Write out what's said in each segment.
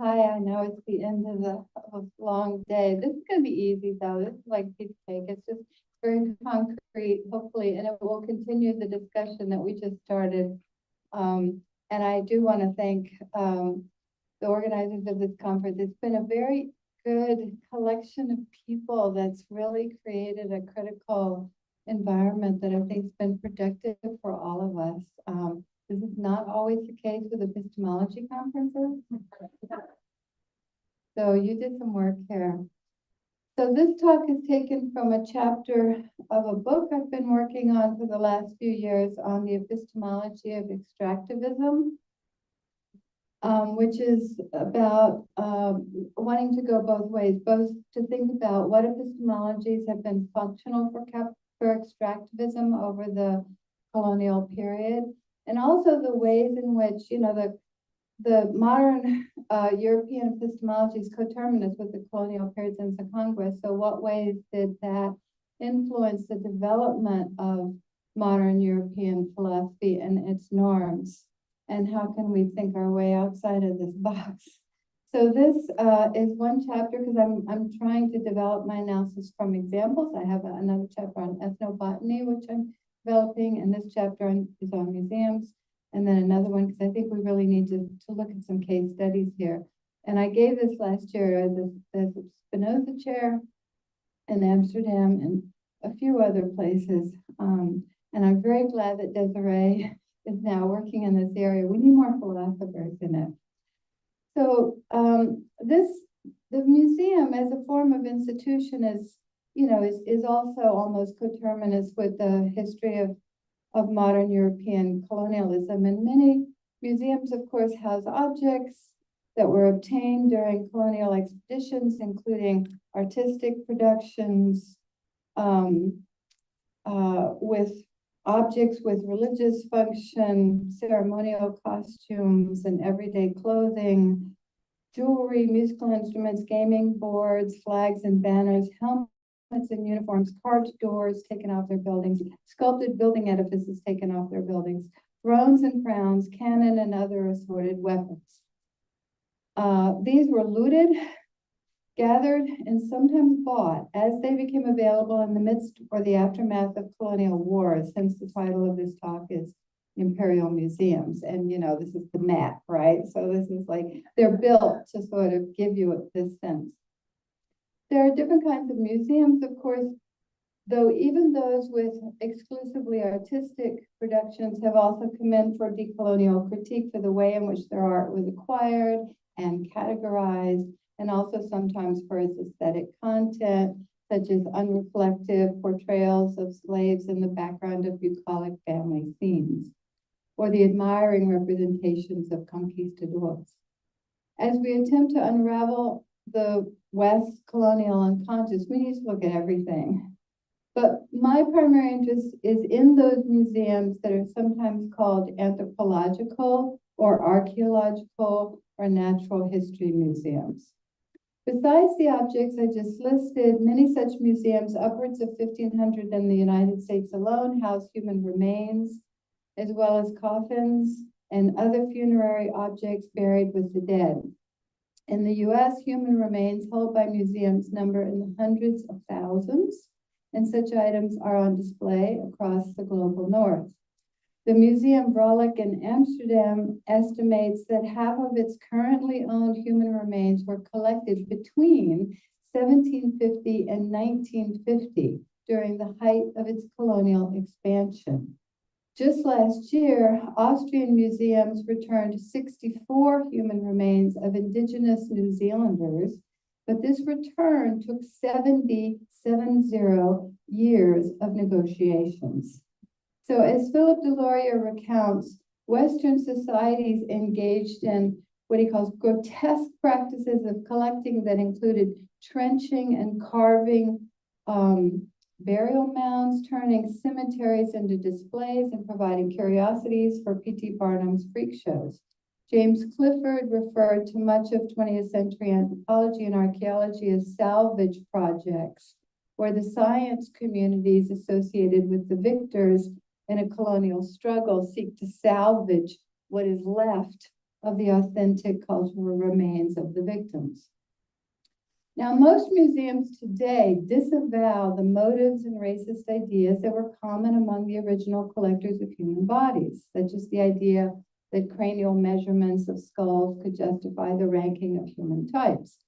Hi, I know it's the end of a long day. This is going to be easy, though. This is like piece of cake. It's just very concrete, hopefully, and it will continue the discussion that we just started. And I do want to thank the organizers of this conference. It's been a very good collection of people that's really created a critical environment that I think has been productive for all of us. This is not always the case with epistemology conferences. So you did some work here. So this talk is taken from a chapter of a book I've been working on for the last few years on the epistemology of extractivism, which is about wanting to go both ways, both to think about what epistemologies have been functional for extractivism over the colonial period, and also the ways in which, the modern European epistemology is coterminous with the colonial period since the Congress. So what ways did that influence the development of modern European philosophy and its norms? And how can we think our way outside of this box? So this is one chapter because I'm trying to develop my analysis from examples. I have another chapter on ethnobotany, which I'm developing, and this chapter is on museums. And then another one, because I think we really need to look at some case studies here. And I gave this last year as a Spinoza chair in Amsterdam and a few other places. And I'm very glad that Desiree is now working in this area. We need more philosophers in it. So the museum as a form of institution is also almost coterminous with the history of modern European colonialism. And many museums, of course, house objects that were obtained during colonial expeditions, including artistic productions, with objects with religious function, ceremonial costumes, and everyday clothing, jewelry, musical instruments, gaming boards, flags and banners, helmets and uniforms, carved doors taken off their buildings, sculpted building edifices taken off their buildings, thrones and crowns, cannon and other assorted weapons. These were looted, gathered, and sometimes bought as they became available in the midst or the aftermath of colonial wars. Hence the title of this talk is Imperial Museums. And this is the map, right? So this is like, they're built to sort of give you this sense. There are different kinds of museums, of course, though even those with exclusively artistic productions have also come in for decolonial critique for the way in which their art was acquired and categorized, and also sometimes for its aesthetic content, such as unreflective portrayals of slaves in the background of bucolic family scenes, or the admiring representations of conquistadors. As we attempt to unravel the West colonial unconscious, we need to look at everything. But my primary interest is in those museums that are sometimes called anthropological or archaeological or natural history museums. Besides the objects I just listed, many such museums, upwards of 1,500 in the United States alone, house human remains, as well as coffins and other funerary objects buried with the dead. In the US, human remains held by museums number in the hundreds of thousands, and such items are on display across the global north. The Museum Vrolijk in Amsterdam estimates that half of its currently owned human remains were collected between 1750 and 1950 during the height of its colonial expansion. Just last year, Austrian museums returned 64 human remains of indigenous New Zealanders, but this return took 70 years of negotiations. So as Philip Deloria recounts, Western societies engaged in what he calls grotesque practices of collecting that included trenching and carving burial mounds, turning cemeteries into displays, and providing curiosities for P.T. Barnum's freak shows. James Clifford referred to much of 20th century anthropology and archaeology as salvage projects, where the science communities associated with the victors in a colonial struggle seek to salvage what is left of the authentic cultural remains of the victims. Now, most museums today disavow the motives and racist ideas that were common among the original collectors of human bodies, such as the idea that cranial measurements of skulls could justify the ranking of human types.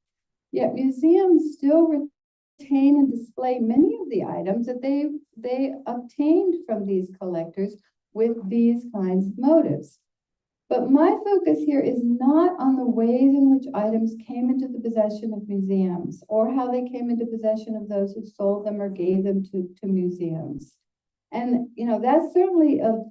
Yet museums still retain and display many of the items that they obtained from these collectors with these kinds of motives. But my focus here is not on the ways in which items came into the possession of museums or how they came into possession of those who sold them or gave them to museums. And, that's certainly a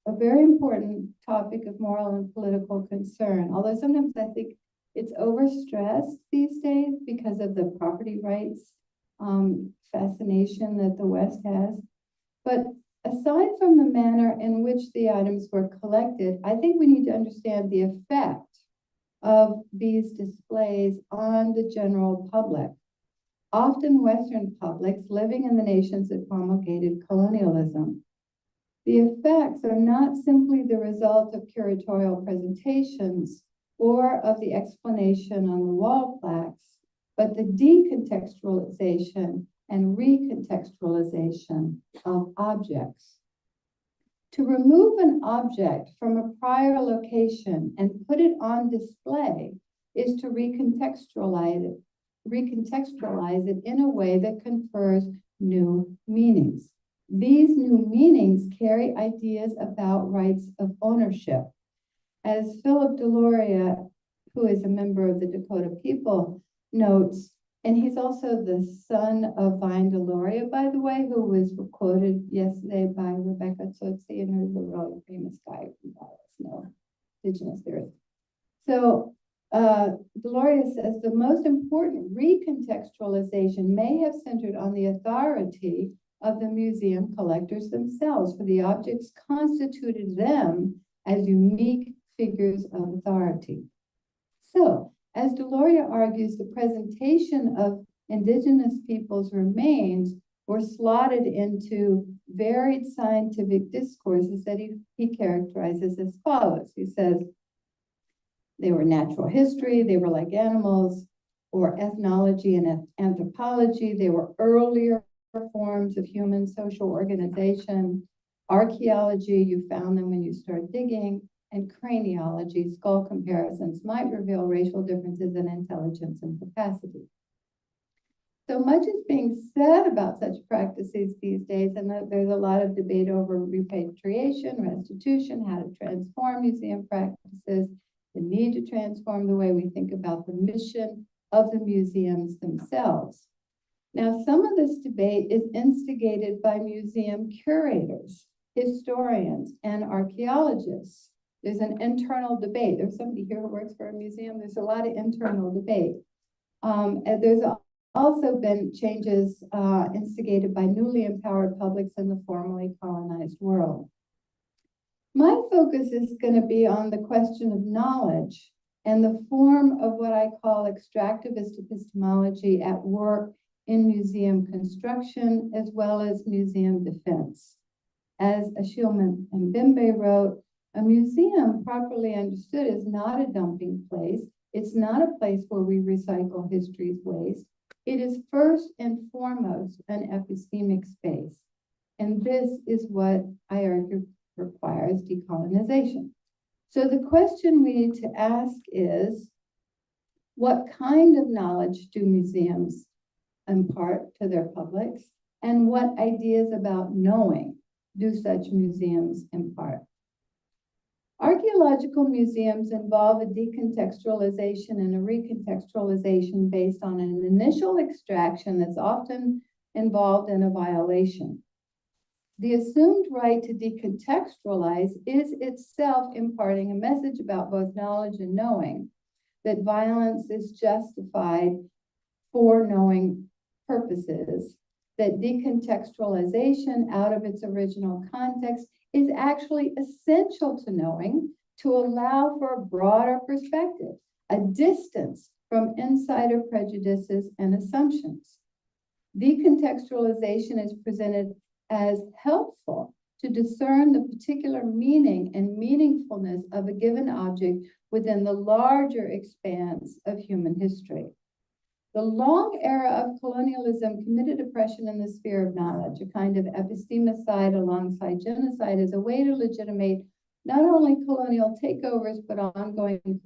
very important topic of moral and political concern, although sometimes I think it's overstressed these days because of the property rights fascination that the West has. But aside from the manner in which the items were collected, I think we need to understand the effect of these displays on the general public, often Western publics living in the nations that promulgated colonialism. The effects are not simply the result of curatorial presentations or of the explanation on the wall plaques, but the decontextualization and recontextualization of objects. To remove an object from a prior location and put it on display is to recontextualize it in a way that confers new meanings. These new meanings carry ideas about rights of ownership. As Philip Deloria, who is a member of the Dakota people, notes, and he's also the son of Vine Deloria, by the way, who was quoted yesterday by Rebecca Tsotsi, and who's a really famous guy from Dallas, indigenous theorist. So Deloria says the most important recontextualization may have centered on the authority of the museum collectors themselves, for the objects constituted them as unique figures of authority. So, as Deloria argues, the presentation of indigenous peoples' remains were slotted into varied scientific discourses that he characterizes as follows. He says, they were natural history, they were like animals, or ethnology and anthropology. They were earlier forms of human social organization. Archaeology, you found them when you start digging, and craniology, skull comparisons, might reveal racial differences in intelligence and capacity. So much is being said about such practices these days, and there's a lot of debate over repatriation, restitution, how to transform museum practices, the need to transform the way we think about the mission of the museums themselves. Now, some of this debate is instigated by museum curators, historians, and archaeologists. There's an internal debate. There's somebody here who works for a museum. There's a lot of internal debate. And there's also been changes instigated by newly empowered publics in the formerly colonized world. My focus is going to be on the question of knowledge and the form of what I call extractivist epistemology at work in museum construction as well as museum defense. As Achille Mbembe wrote, a museum, properly understood, is not a dumping place. It's not a place where we recycle history's waste. It is first and foremost an epistemic space. And this is what I argue requires decolonization. So the question we need to ask is, what kind of knowledge do museums impart to their publics? And what ideas about knowing do such museums impart? Archaeological museums involve a decontextualization and a recontextualization based on an initial extraction that's often involved in a violation. The assumed right to decontextualize is itself imparting a message about both knowledge and knowing, that violence is justified for knowing purposes, that decontextualization out of its original context is actually essential to knowing to allow for a broader perspective, a distance from insider prejudices and assumptions. Decontextualization is presented as helpful to discern the particular meaning and meaningfulness of a given object within the larger expanse of human history. The long era of colonialism committed oppression in the sphere of knowledge, a kind of epistemicide alongside genocide, as a way to legitimate not only colonial takeovers, but ongoing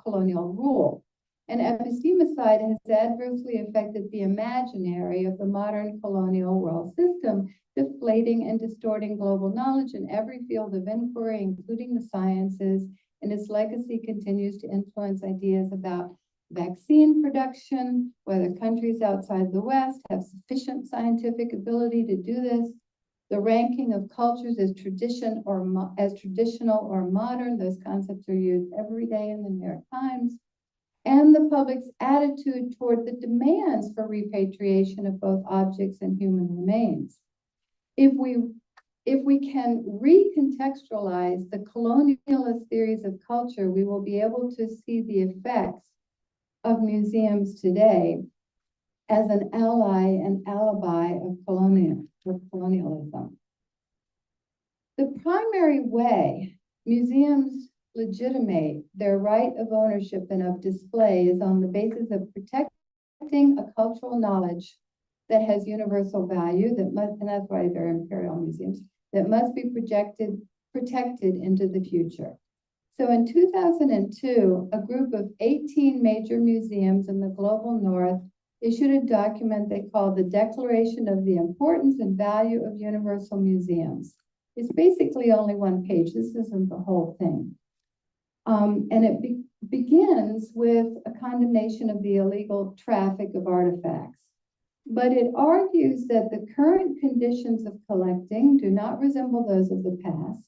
colonial rule. And epistemicide has adversely affected the imaginary of the modern colonial world system, deflating and distorting global knowledge in every field of inquiry, including the sciences, and its legacy continues to influence ideas about vaccine production, whether countries outside the West have sufficient scientific ability to do this, the ranking of cultures as traditional or modern. Those concepts are used every day in the New York Times, and the public's attitude toward the demands for repatriation of both objects and human remains. If we can recontextualize the colonialist theories of culture, we will be able to see the effects of museums today as an ally and alibi of colonialism. The primary way museums legitimate their right of ownership and of display is on the basis of protecting a cultural knowledge that has universal value, and that's why they're imperial museums, that must be protected into the future. So in 2002, a group of 18 major museums in the global north issued a document they called the Declaration of the Importance and Value of Universal Museums. It's basically only one page. This isn't the whole thing. And it begins with a condemnation of the illegal traffic of artifacts. But it argues that the current conditions of collecting do not resemble those of the past.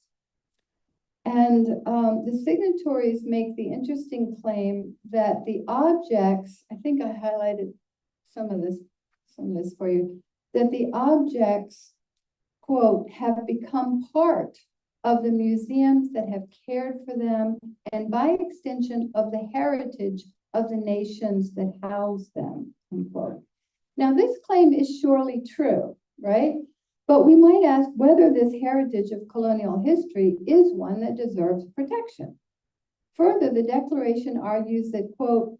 And the signatories make the interesting claim that the objects, I think I highlighted some of this for you, that the objects, quote, have become part of the museums that have cared for them, and by extension of the heritage of the nations that house them, unquote. Now, this claim is surely true, right? But we might ask whether this heritage of colonial history is one that deserves protection. Further, the Declaration argues that, quote,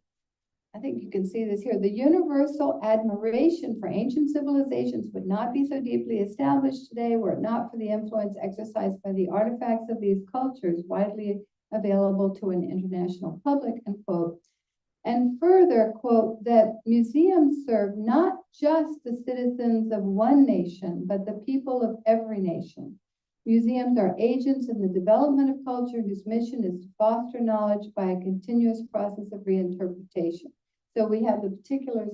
I think you can see this here, the universal admiration for ancient civilizations would not be so deeply established today were it not for the influence exercised by the artifacts of these cultures widely available to an international public, unquote. And further, quote, that museums serve not just the citizens of one nation, but the people of every nation. Museums are agents in the development of culture whose mission is to foster knowledge by a continuous process of reinterpretation. So we have the particular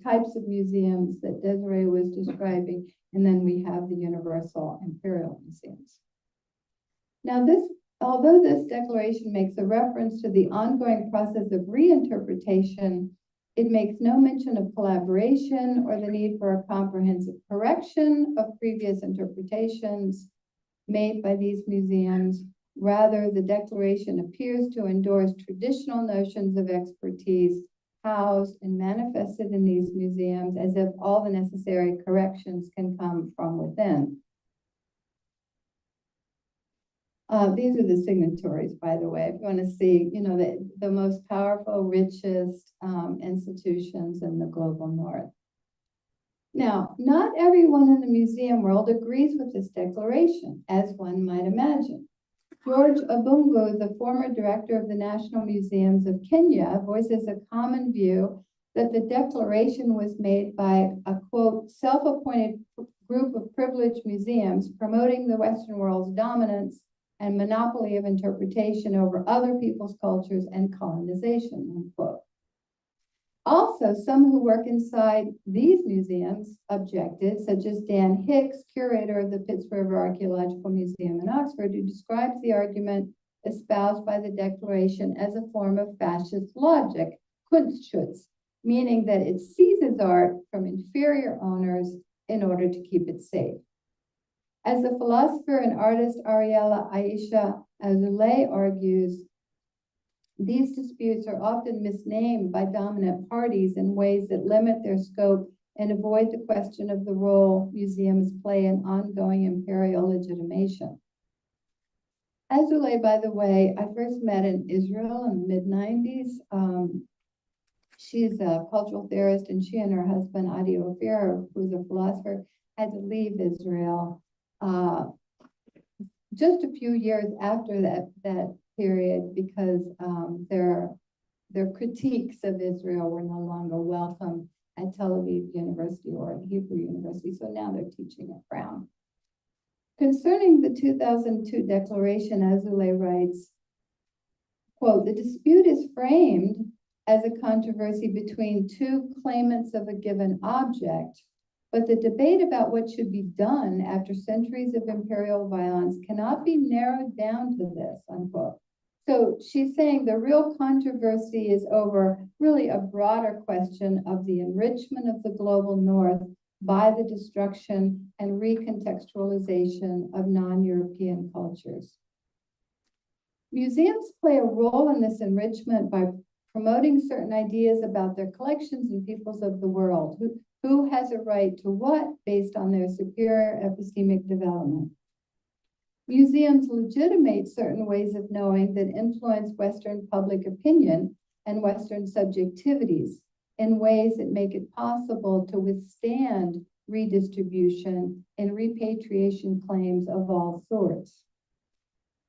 types of museums that Desiree was describing, and then we have the universal imperial museums. Now, although this declaration makes a reference to the ongoing process of reinterpretation, it makes no mention of collaboration or the need for a comprehensive correction of previous interpretations made by these museums. Rather, the declaration appears to endorse traditional notions of expertise housed and manifested in these museums as if all the necessary corrections can come from within. These are the signatories, by the way, if you want to see, the most powerful, richest institutions in the global north. Now, not everyone in the museum world agrees with this declaration, as one might imagine. George Obungu, the former director of the National Museums of Kenya, voices a common view that the declaration was made by a, quote, self-appointed group of privileged museums promoting the Western world's dominance and monopoly of interpretation over other people's cultures and colonization, unquote. Also, some who work inside these museums objected, such as Dan Hicks, curator of the Pitts River Archaeological Museum in Oxford, who describes the argument espoused by the declaration as a form of fascist logic, Kunstschutz, meaning that it seizes art from inferior owners in order to keep it safe. As the philosopher and artist Ariella Aisha Azoulay argues, these disputes are often misnamed by dominant parties in ways that limit their scope and avoid the question of the role museums play in ongoing imperial legitimation. Azulay, by the way, I first met in Israel in the mid-90s. She's a cultural theorist, and she and her husband, Adi Ophir, who's a philosopher, had to leave Israel just a few years after that period because their critiques of Israel were no longer welcome at Tel Aviv University or at Hebrew University. So now they're teaching at Brown. Concerning the 2002 declaration, Azulay writes, quote, "The dispute is framed as a controversy between two claimants of a given object, but the debate about what should be done after centuries of imperial violence cannot be narrowed down to this," unquote. So she's saying the real controversy is over really a broader question of the enrichment of the global north by the destruction and recontextualization of non-European cultures. Museums play a role in this enrichment by promoting certain ideas about their collections and peoples of the world. Who has a right to what based on their superior epistemic development? Museums legitimate certain ways of knowing that influence Western public opinion and Western subjectivities in ways that make it possible to withstand redistribution and repatriation claims of all sorts.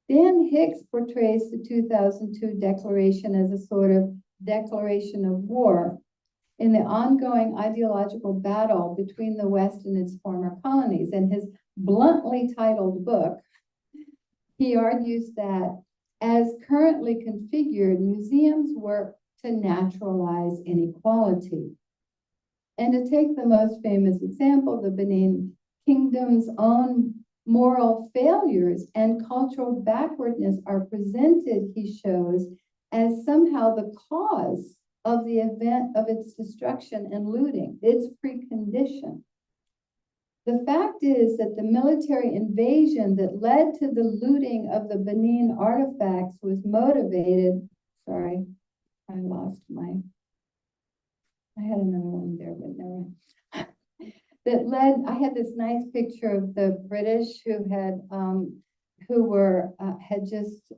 Dan Hicks portrays the 2002 declaration as a sort of declaration of war in the ongoing ideological battle between the West and its former colonies. In his bluntly titled book, he argues that as currently configured, museums work to naturalize inequality. And to take the most famous example, the Benin Kingdom's own moral failures and cultural backwardness are presented, he shows, as somehow the cause of the event of its destruction and looting, its precondition. The fact is that the military invasion that led to the looting of the Benin artifacts was motivated, sorry, I had another one there, but never mind. I had this nice picture of the British who had just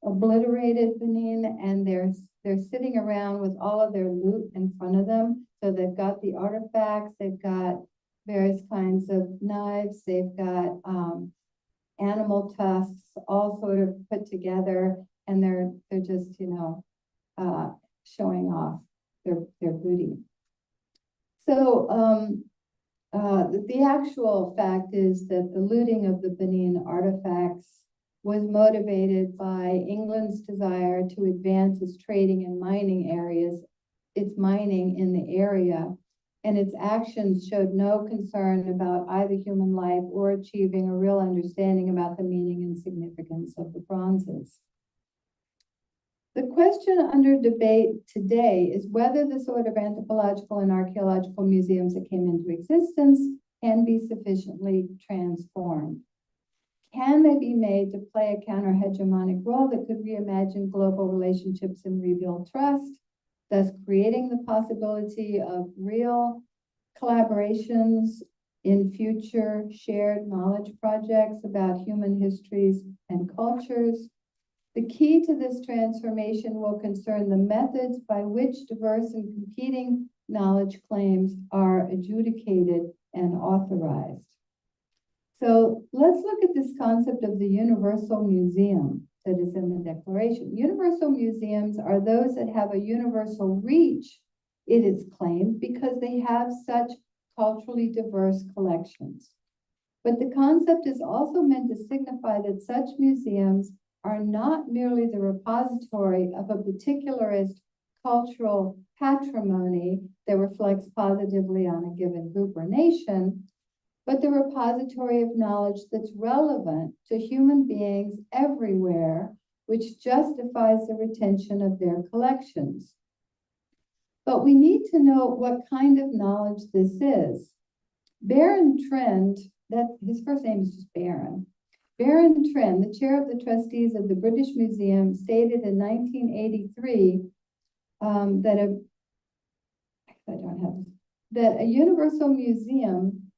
obliterated Benin, and they're sitting around with all of their loot in front of them. So they've got the artifacts, they've got various kinds of knives, they've got animal tusks, all sort of put together, and they're just showing off their booty. So the actual fact is that the looting of the Benin artifacts was motivated by England's desire to advance its trading and mining areas, its mining in the area, and its actions showed no concern about either human life or achieving a real understanding about the meaning and significance of the bronzes. The question under debate today is whether the sort of anthropological and archaeological museums that came into existence can be sufficiently transformed. Can they be made to play a counter-hegemonic role that could reimagine global relationships and rebuild trust, thus creating the possibility of real collaborations in future shared knowledge projects about human histories and cultures? The key to this transformation will concern the methods by which diverse and competing knowledge claims are adjudicated and authorized. So let's look at this concept of the universal museum that is in the Declaration. Universal museums are those that have a universal reach, it is claimed, because they have such culturally diverse collections. But the concept is also meant to signify that such museums are not merely the repository of a particularist cultural patrimony that reflects positively on a given group or nation, but the repository of knowledge that's relevant to human beings everywhere, which justifies the retention of their collections. But we need to know what kind of knowledge this is. Baron Trend, his first name is just Baron. Baron Trend, the chair of the trustees of the British Museum, stated in 1983 I don't have that a universal museum,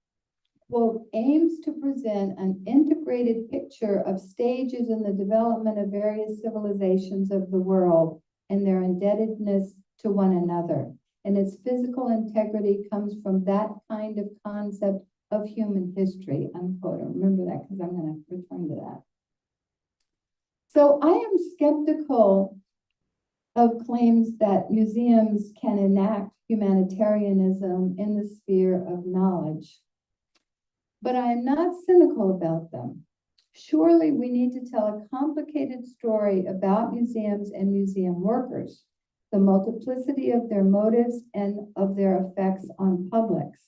quote, aims to present an integrated picture of stages in the development of various civilizations of the world and their indebtedness to one another. And its physical integrity comes from that kind of concept of human history, unquote. I remember that because I'm going to return to that. So I am skeptical of claims that museums can enact humanitarianism in the sphere of knowledge. But I am not cynical about them. Surely we need to tell a complicated story about museums and museum workers, the multiplicity of their motives and of their effects on publics.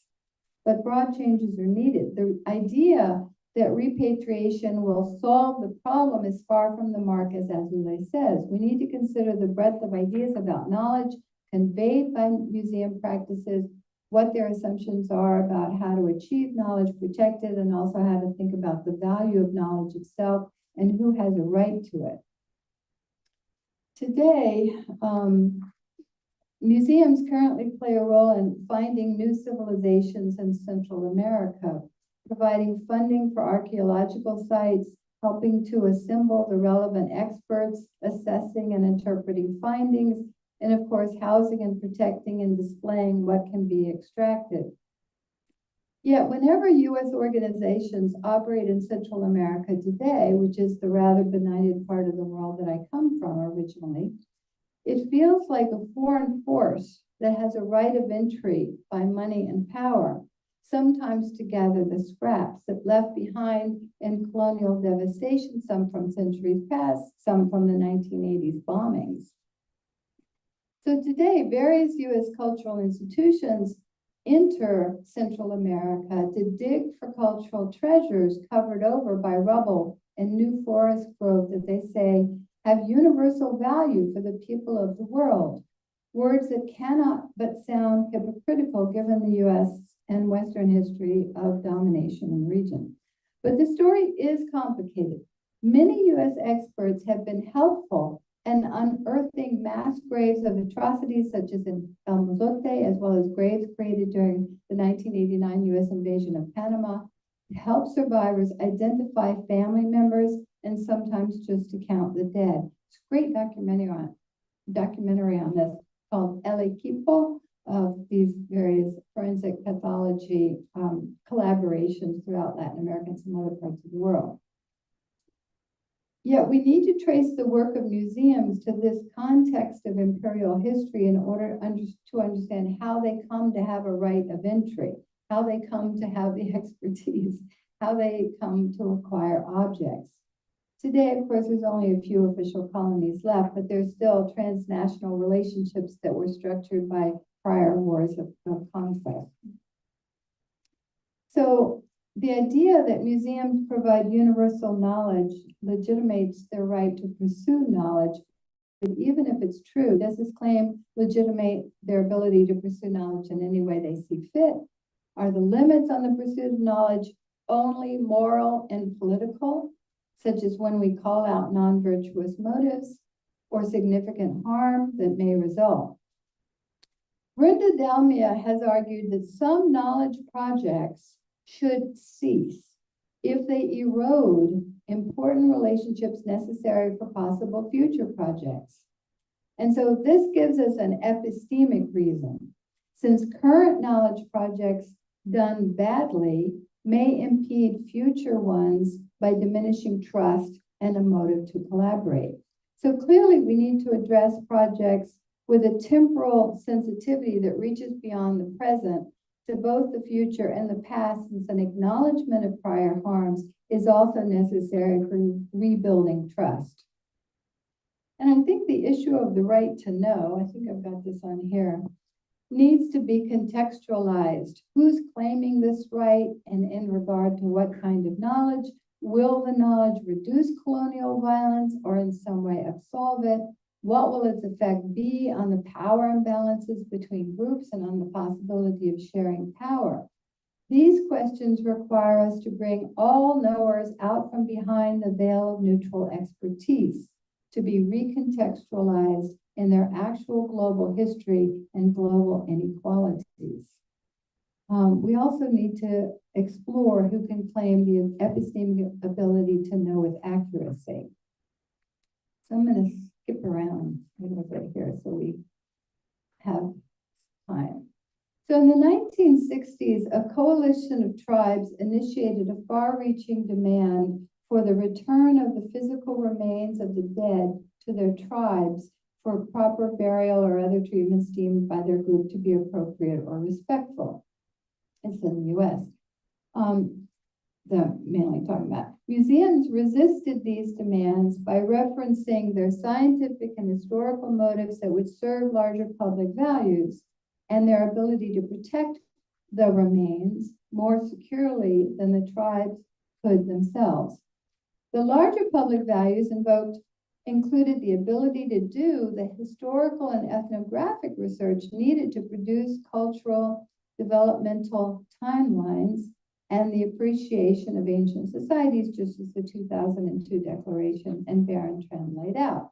But broad changes are needed. The idea that repatriation will solve the problem is far from the mark, as Azulay says. We need to consider the breadth of ideas about knowledge conveyed by museum practices, what their assumptions are about how to achieve knowledge, protect it, and also how to think about the value of knowledge itself and who has a right to it. Today, museums currently play a role in finding new civilizations in Central America, providing funding for archaeological sites, helping to assemble the relevant experts, assessing and interpreting findings, and of course, housing and protecting and displaying what can be extracted. Yet whenever U.S. organizations operate in Central America today, which is the rather benighted part of the world that I come from originally, it feels like a foreign force that has a right of entry by money and power, sometimes to gather the scraps that left behind in colonial devastation, some from centuries past, some from the 1980s bombings. So today, various U.S. cultural institutions enter Central America to dig for cultural treasures covered over by rubble and new forest growth that they say have universal value for the people of the world. Words that cannot but sound hypocritical given the U.S. and Western history of domination in the region. But the story is complicated. Many U.S. experts have been helpful in unearthing mass graves of atrocities such as in El Mozote, as well as graves created during the 1989 U.S. invasion of Panama, to help survivors identify family members and sometimes just to count the dead. It's a great documentary on this called El Equipo, of these various forensic pathology collaborations throughout Latin America and some other parts of the world. Yet we need to trace the work of museums to this context of imperial history in order to understand how they come to have a right of entry, how they come to have the expertise, how they come to acquire objects. Today, of course, there's only a few official colonies left, but there's still transnational relationships that were structured by prior wars of conquest. So the idea that museums provide universal knowledge legitimates their right to pursue knowledge. But even if it's true, does this claim legitimate their ability to pursue knowledge in any way they see fit? Are the limits on the pursuit of knowledge only moral and political, such as when we call out non-virtuous motives or significant harm that may result? Brenda Dalmia has argued that some knowledge projects should cease if they erode important relationships necessary for possible future projects. And so this gives us an epistemic reason, since current knowledge projects done badly may impede future ones by diminishing trust and a motive to collaborate. So clearly we need to address projects with a temporal sensitivity that reaches beyond the present to both the future and the past, since an acknowledgement of prior harms is also necessary for rebuilding trust. And I think the issue of the right to know, I think I've got this on here, needs to be contextualized. Who's claiming this right, and in regard to what kind of knowledge? Will the knowledge reduce colonial violence or in some way absolve it? What will its effect be on the power imbalances between groups and on the possibility of sharing power? These questions require us to bring all knowers out from behind the veil of neutral expertise, to be recontextualized in their actual global history and global inequalities. We also need to explore who can claim the epistemic ability to know with accuracy. So I'm going to skip around a little bit here so we have time. So in the 1960s, a coalition of tribes initiated a far-reaching demand for the return of the physical remains of the dead to their tribes for proper burial or other treatments deemed by their group to be appropriate or respectful. It's in the US. Mainly talking about. Museums resisted these demands by referencing their scientific and historical motives that would serve larger public values and their ability to protect the remains more securely than the tribes could themselves. The larger public values invoked included the ability to do the historical and ethnographic research needed to produce cultural developmental timelines and the appreciation of ancient societies, just as the 2002 Declaration and Barron Trend laid out.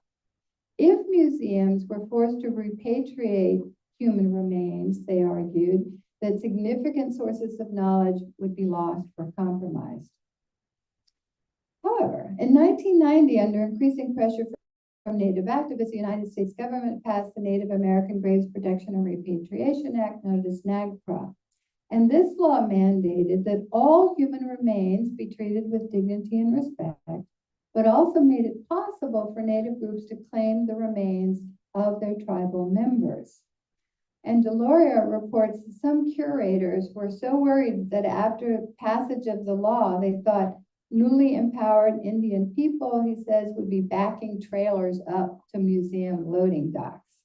If museums were forced to repatriate human remains, they argued that significant sources of knowledge would be lost or compromised. However, in 1990, under increasing pressure from Native activists, the United States government passed the Native American Graves Protection and Repatriation Act, known as NAGPRA. And this law mandated that all human remains be treated with dignity and respect, but also made it possible for Native groups to claim the remains of their tribal members. And Deloria reports that some curators were so worried that after passage of the law, they thought newly empowered Indian people, he says, would be backing trailers up to museum loading docks.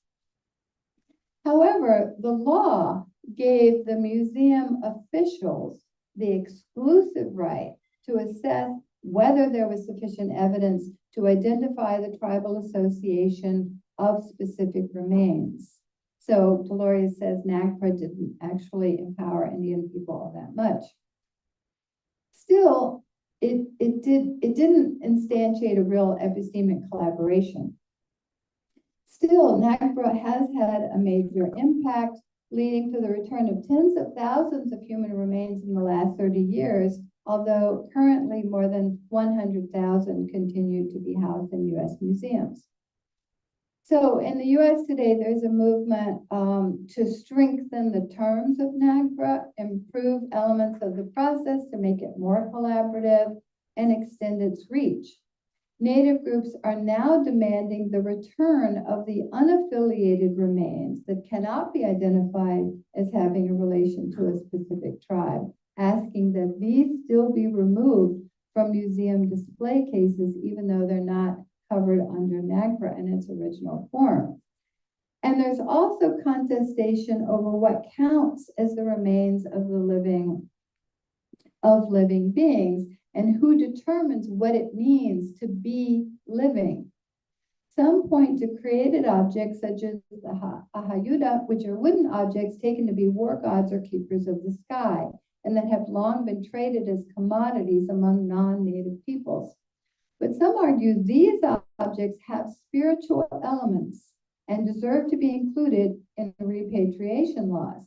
However, the law gave the museum officials the exclusive right to assess whether there was sufficient evidence to identify the tribal association of specific remains. So Deloria says NAGPRA didn't actually empower Indian people all that much. Still, it didn't instantiate a real epistemic collaboration. Still, NAGPRA has had a major impact, leading to the return of tens of thousands of human remains in the last 30 years, although currently more than 100,000 continue to be housed in U.S. museums. So in the U.S. today, there's a movement to strengthen the terms of NAGPRA, improve elements of the process to make it more collaborative, and extend its reach. Native groups are now demanding the return of the unaffiliated remains that cannot be identified as having a relation to a specific tribe, asking that these still be removed from museum display cases, even though they're not covered under NAGPRA in its original form. And there's also contestation over what counts as the remains of living beings, and who determines what it means to be living. Some point to created objects such as the ahayuda, which are wooden objects taken to be war gods or keepers of the sky, and that have long been traded as commodities among non-native peoples. But some argue these objects have spiritual elements and deserve to be included in the repatriation laws.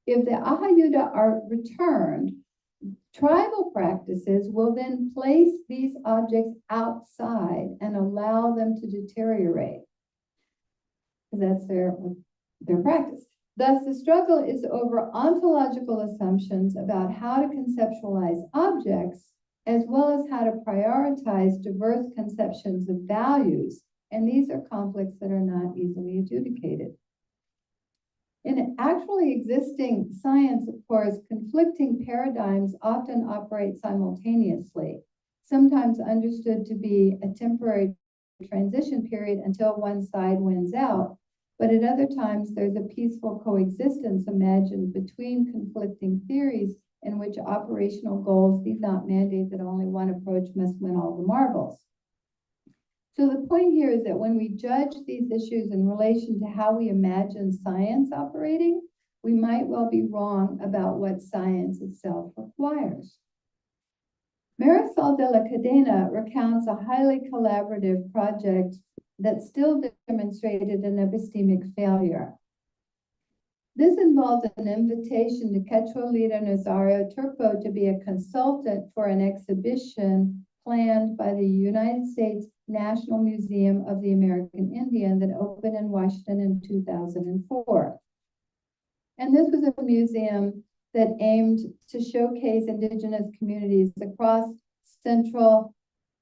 If the ahayuda are returned, tribal practices will then place these objects outside and allow them to deteriorate. That's their practice. Thus, the struggle is over ontological assumptions about how to conceptualize objects, as well as how to prioritize diverse conceptions of values. And these are conflicts that are not easily adjudicated. In actually existing science, of course, conflicting paradigms often operate simultaneously, sometimes understood to be a temporary transition period until one side wins out, but at other times there's a peaceful coexistence imagined between conflicting theories in which operational goals need not mandate that only one approach must win all the marbles. So the point here is that when we judge these issues in relation to how we imagine science operating, we might well be wrong about what science itself requires. Marisol de la Cadena recounts a highly collaborative project that still demonstrated an epistemic failure. This involved an invitation to Quechua leader Nazario Turpo to be a consultant for an exhibition planned by the United States National Museum of the American Indian that opened in Washington in 2004. And this was a museum that aimed to showcase indigenous communities across Central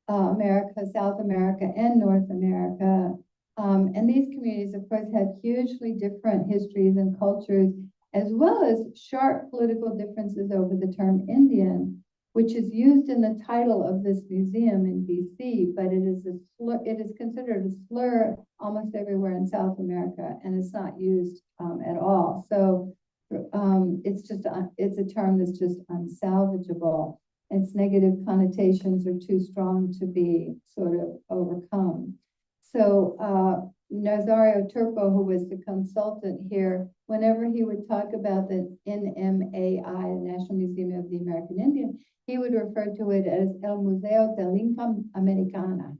America, South America, and North America. And these communities, of course, have hugely different histories and cultures, as well as sharp political differences over the term Indian, which is used in the title of this museum in BC, but it is considered a slur almost everywhere in South America, and it's not used at all. So it's a term that's just unsalvageable. Its negative connotations are too strong to be sort of overcome. So Nazario Turpo, who was the consultant here, whenever he would talk about the NMAI, the National Museum of the American Indian, he would refer to it as El Museo del Inca Americano.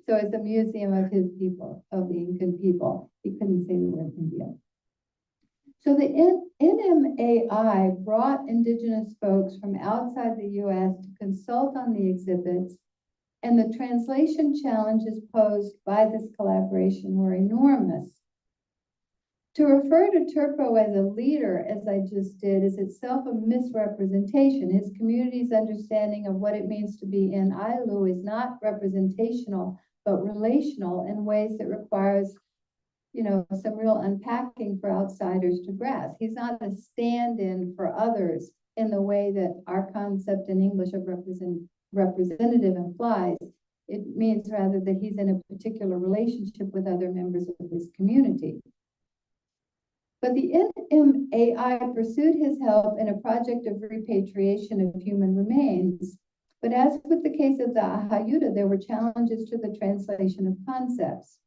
So it's a museum of his people, of the Incan people. He couldn't say the word India. So the NMAI brought indigenous folks from outside the US to consult on the exhibits, and the translation challenges posed by this collaboration were enormous. To refer to Turpo as a leader, as I just did, is itself a misrepresentation. His community's understanding of what it means to be in Ailu is not representational, but relational in ways that requires, some real unpacking for outsiders to grasp. He's not a stand-in for others in the way that our concept in English of representative implies. It means rather that he's in a particular relationship with other members of his community. But the NMAI pursued his help in a project of repatriation of human remains. But as with the case of the Ahayuda, there were challenges to the translation of concepts.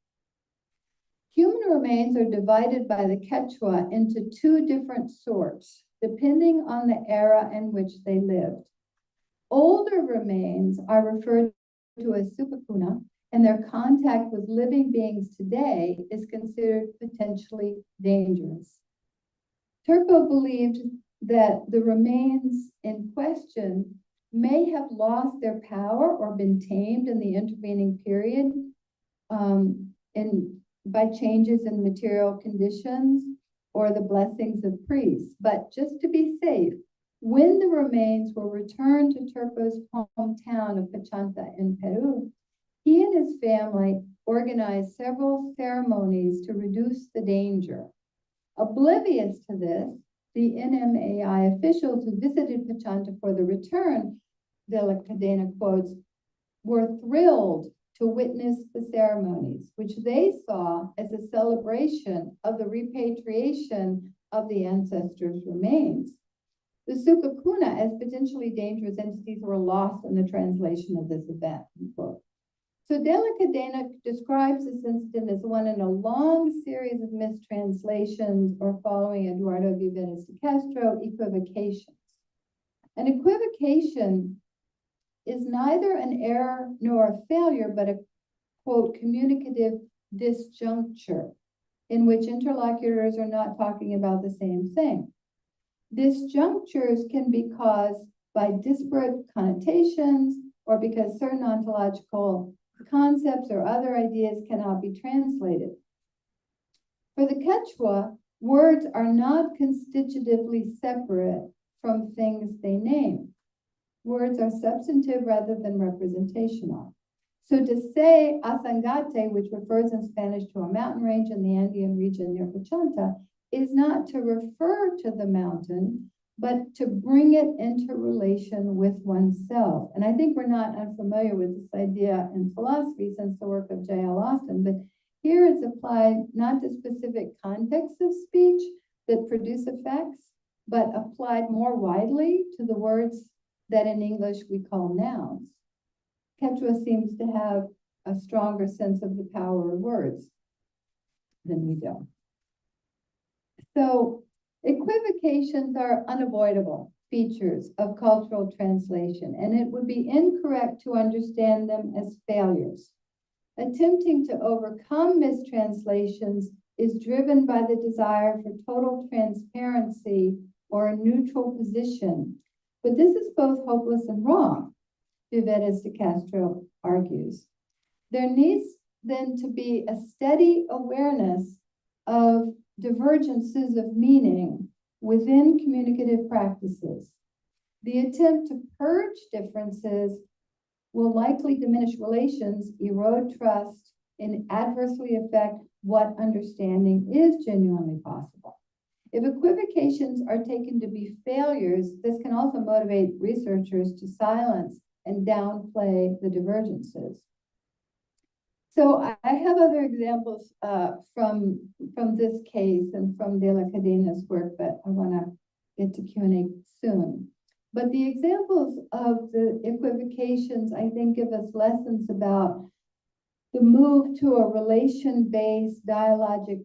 Human remains are divided by the Quechua into two different sorts, depending on the era in which they lived. Older remains are referred to as supacuna, and their contact with living beings today is considered potentially dangerous. Turpo believed that the remains in question may have lost their power or been tamed in the intervening period by changes in material conditions or the blessings of priests. But just to be safe, when the remains were returned to Turpo's hometown of Pachanta in Peru, he and his family organized several ceremonies to reduce the danger. Oblivious to this, the NMAI officials who visited Pachanta for the return, De la Cadena quotes, were thrilled to witness the ceremonies, which they saw as a celebration of the repatriation of the ancestors' remains. The Sukakuna as potentially dangerous entities were lost in the translation of this event, unquote. So De la Cadena describes this incident as one in a long series of mistranslations or, following Eduardo Viveros de Castro, equivocations. An equivocation is neither an error nor a failure, but a, quote, communicative disjuncture in which interlocutors are not talking about the same thing. Disjunctures can be caused by disparate connotations or because certain ontological concepts or other ideas cannot be translated. For the Quechua, words are not constitutively separate from things they name. Words are substantive rather than representational. So to say Asangate, which refers in Spanish to a mountain range in the Andean region near Pachanta, is not to refer to the mountain, but to bring it into relation with oneself. And I think we're not unfamiliar with this idea in philosophy since the work of J.L. Austin, but here it's applied not to specific contexts of speech that produce effects, but applied more widely to the words that in English we call nouns. Quechua seems to have a stronger sense of the power of words than we do. So equivocations are unavoidable features of cultural translation, and it would be incorrect to understand them as failures. Attempting to overcome mistranslations is driven by the desire for total transparency or a neutral position. But this is both hopeless and wrong, Vivedes de Castro argues. There needs then to be a steady awareness of divergences of meaning within communicative practices. The attempt to purge differences will likely diminish relations, erode trust, and adversely affect what understanding is genuinely possible. If equivocations are taken to be failures, this can also motivate researchers to silence and downplay the divergences. So I have other examples from this case and from De La Cadena's work, but I want to get to Q&A soon. But the examples of the equivocations, I think, give us lessons about the move to a relation-based dialogic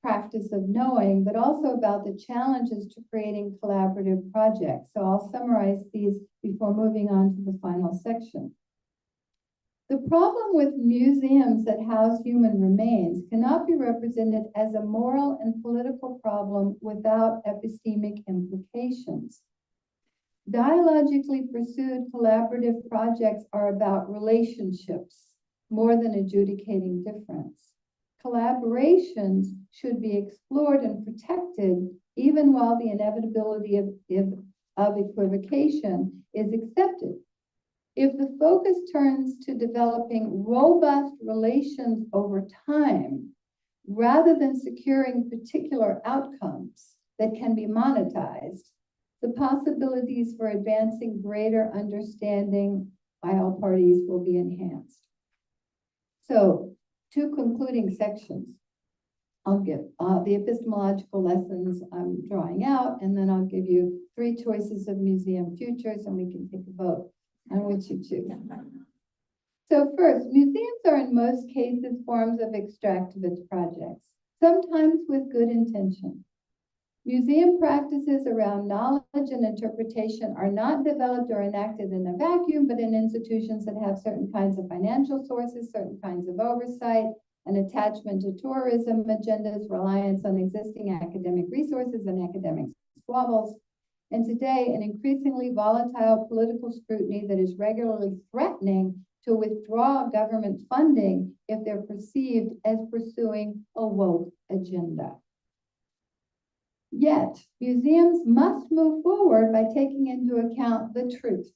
practice of knowing, but also about the challenges to creating collaborative projects. So I'll summarize these before moving on to the final section. The problem with museums that house human remains cannot be represented as a moral and political problem without epistemic implications. Dialogically pursued collaborative projects are about relationships more than adjudicating difference. Collaborations should be explored and protected even while the inevitability of equivocation is accepted. If the focus turns to developing robust relations over time, rather than securing particular outcomes that can be monetized, the possibilities for advancing greater understanding by all parties will be enhanced. So, two concluding sections. I'll give the epistemological lessons I'm drawing out, and then I'll give you 3 choices of museum futures, and we can take a vote on which you choose. So first, museums are in most cases forms of extractivist projects, sometimes with good intention. Museum practices around knowledge and interpretation are not developed or enacted in a vacuum, but in institutions that have certain kinds of financial sources, certain kinds of oversight, an attachment to tourism agendas, reliance on existing academic resources and academic squabbles, and today an increasingly volatile political scrutiny that is regularly threatening to withdraw government funding if they're perceived as pursuing a woke agenda. Yet, museums must move forward by taking into account the truth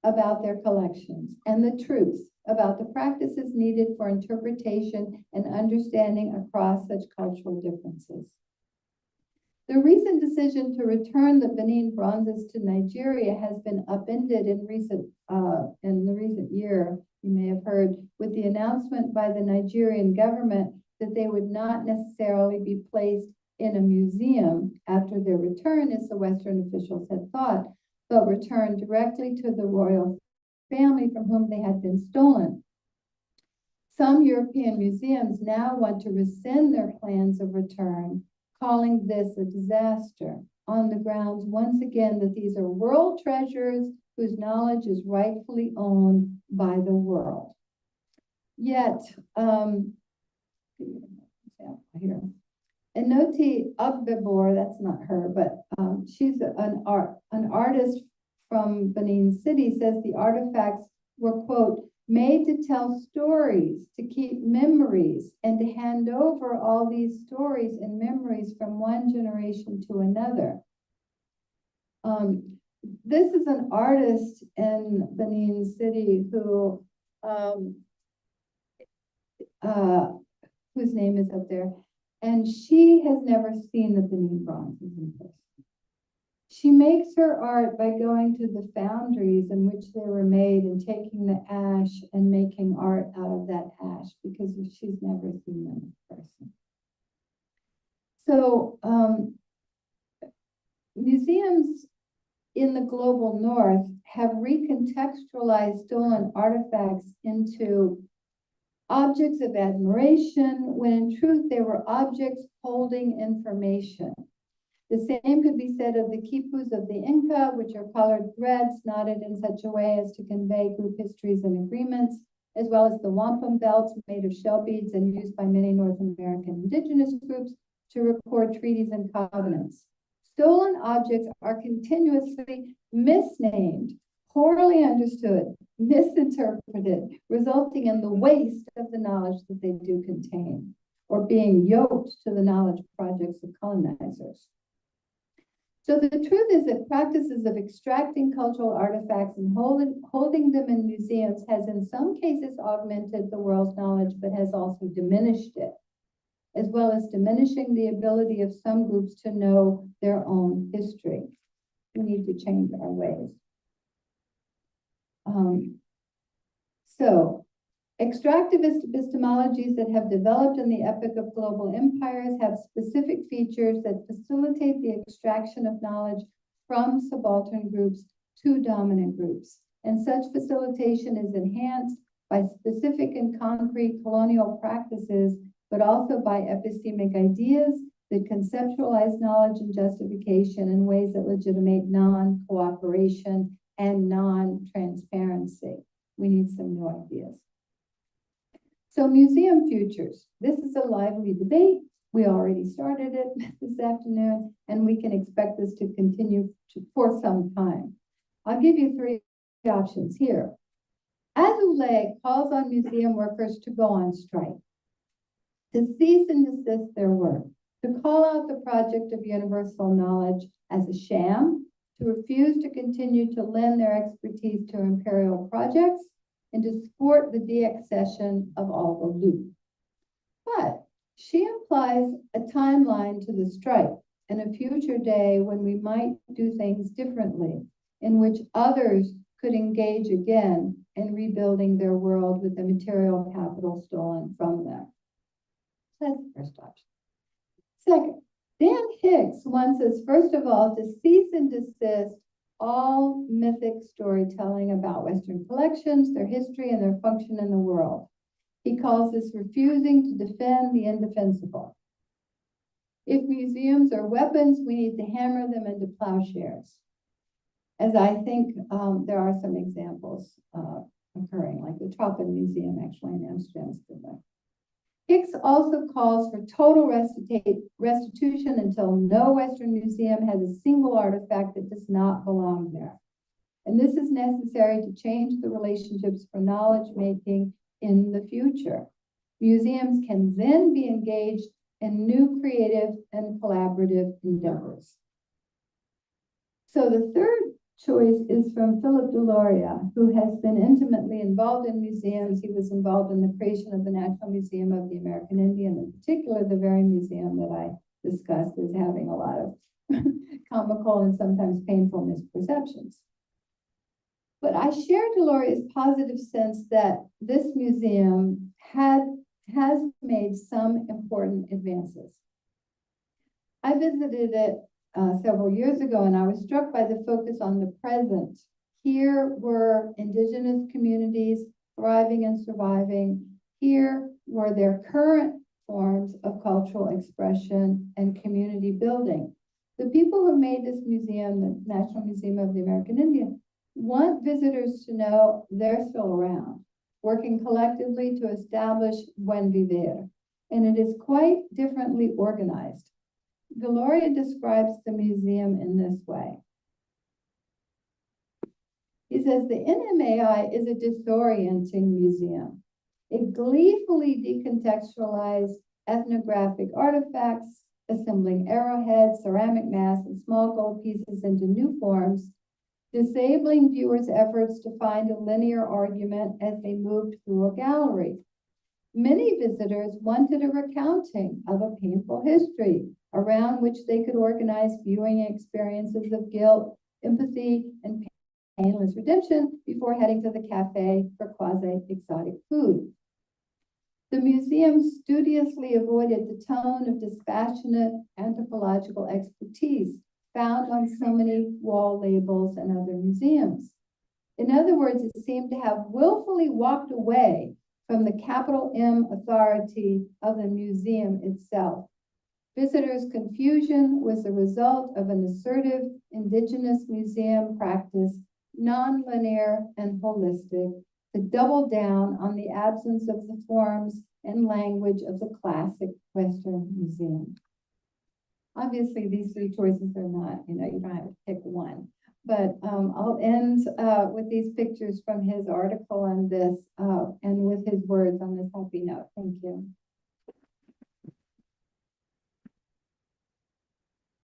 about their collections and the truth about the practices needed for interpretation and understanding across such cultural differences. The recent decision to return the Benin bronzes to Nigeria has been upended in the recent year, you may have heard, with the announcement by the Nigerian government that they would not necessarily be placed in a museum after their return, as the Western officials had thought, but returned directly to the royal family from whom they had been stolen. Some European museums now want to rescind their plans of return, calling this a disaster, on the grounds, once again, that these are world treasures whose knowledge is rightfully owned by the world. Yet, here. Enoti Agbebor, that's not her, but she's an artist from Benin City, says the artifacts were, quote, made to tell stories, to keep memories, and to hand over all these stories and memories from one generation to another. This is an artist in Benin City who, whose name is up there, and she has never seen the Benin bronzes in person. She makes her art by going to the foundries in which they were made and taking the ash and making art out of that ash because she's never seen them in person. So museums in the global north have recontextualized stolen artifacts into objects of admiration, when in truth they were objects holding information. The same could be said of the quipus of the Inca, which are colored threads knotted in such a way as to convey group histories and agreements, as well as the wampum belts made of shell beads and used by many North American indigenous groups to record treaties and covenants. Stolen objects are continuously misnamed, poorly understood, misinterpreted, resulting in the waste of the knowledge that they do contain, or being yoked to the knowledge projects of colonizers. So the truth is that practices of extracting cultural artifacts and holding them in museums has in some cases augmented the world's knowledge, but has also diminished it, as well as diminishing the ability of some groups to know their own history. We need to change our ways. Extractivist epistemologies that have developed in the epoch of global empires have specific features that facilitate the extraction of knowledge from subaltern groups to dominant groups. And such facilitation is enhanced by specific and concrete colonial practices, but also by epistemic ideas that conceptualize knowledge and justification in ways that legitimate non-cooperation and non-transparency. We need some new ideas. So museum futures. This is a lively debate. We already started it this afternoon, and we can expect this to continue for some time. I'll give you three options here. Azoulay calls on museum workers to go on strike, to cease and desist their work, to call out the project of universal knowledge as a sham, to refuse to continue to lend their expertise to imperial projects, and to support the deaccession of all the loot. But she implies a timeline to the strike and a future day when we might do things differently, in which others could engage again in rebuilding their world with the material capital stolen from them. That's the first option. Second, Dan Hicks wants us, first of all, to cease and desist all mythic storytelling about Western collections, their history, and their function in the world. He calls this refusing to defend the indefensible. If museums are weapons, we need to hammer them into plowshares. As I think there are some examples occurring, like the Tropen Museum actually in Amsterdam. Hicks also calls for total restitution until no Western museum has a single artifact that does not belong there. And this is necessary to change the relationships for knowledge making in the future. Museums can then be engaged in new creative and collaborative endeavors. So the third choice is from Philip Deloria, who has been intimately involved in museums. He was involved in the creation of the National Museum of the American Indian, in particular, the very museum that I discussed as having a lot of comical and sometimes painful misperceptions. But I share Deloria's positive sense that this museum has made some important advances. I visited it several years ago, and I was struck by the focus on the present. Here were indigenous communities thriving and surviving. Here were their current forms of cultural expression and community building. The people who made this museum, the National Museum of the American Indian, want visitors to know they're still around, working collectively to establish Buen Vivir. And it is quite differently organized. Deloria describes the museum in this way. He says the NMAI is a disorienting museum. It gleefully decontextualized ethnographic artifacts, assembling arrowheads, ceramic masks, and small gold pieces into new forms, disabling viewers' efforts to find a linear argument as they moved through a gallery. Many visitors wanted a recounting of a painful history around which they could organize viewing experiences of guilt, empathy, and painless redemption before heading to the cafe for quasi-exotic food. The museum studiously avoided the tone of dispassionate anthropological expertise found on so many wall labels and other museums. In other words, it seemed to have willfully walked away from the capital M authority of the museum itself. Visitors' confusion was the result of an assertive indigenous museum practice, nonlinear and holistic, to double down on the absence of the forms and language of the classic Western Museum. Obviously, these three choices are not, you don't have to pick one. But I'll end with these pictures from his article on this and with his words on this happy note. Thank you.